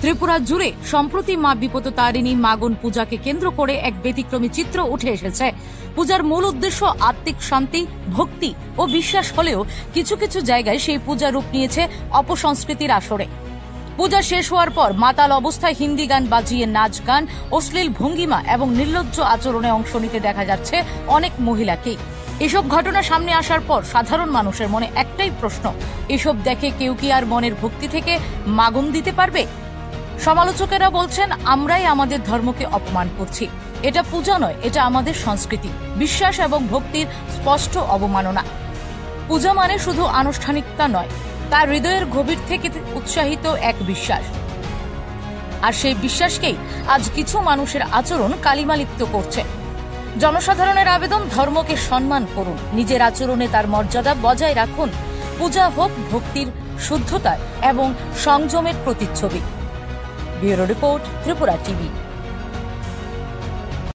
ত্রিপুরা জুড়ে সম্প্রতি মা বিপত্তারিণী মাগন পূজাকে কেন্দ্র করে এক ব্যতিক্রমী চিত্র উঠে এসেছে। পূজার মূল উদ্দেশ্য আত্মিক শান্তি, ভক্তি ও বিশ্বাস হলেও কিছু কিছু জায়গায় সেই পূজা রূপ নিয়েছে অপসংস্কৃতির আসরে। পূজা শেষ হওয়ার পর মাতাল অবস্থায় হিন্দি গান বাজিয়ে নাচ গান, অশ্লীল ভঙ্গিমা এবং নির্লজ্জ আচরণে অংশ নিতে দেখা যাচ্ছে অনেক মহিলাকেই। এসব ঘটনা সামনে আসার পর সাধারণ মানুষের মনে একটাই প্রশ্ন, এসব দেখে কেউ কি আর মনের ভক্তি থেকে মাগন দিতে পারবে? সমালোচকেরা বলছেন, আমরাই আমাদের ধর্মকে অপমান করছি। এটা পূজা নয়, এটা আমাদের সংস্কৃতি, বিশ্বাস এবং ভক্তির স্পষ্ট অবমাননা। পূজা মানে শুধু আনুষ্ঠানিকতা নয়, তার হৃদয়ের গভীর থেকে উৎসাহিত এক বিশ্বাস। আর সেই বিশ্বাসকেই আজ কিছু মানুষের আচরণ কালিমালিপ্ত করছে। জনসাধারণের আবেদন, ধর্মকে সম্মান করুন, নিজের আচরণে তার মর্যাদা বজায় রাখুন। পূজা হোক ভক্তির, শুদ্ধতার এবং সংযমের প্রতিচ্ছবি। Bureau report, Tripura TV.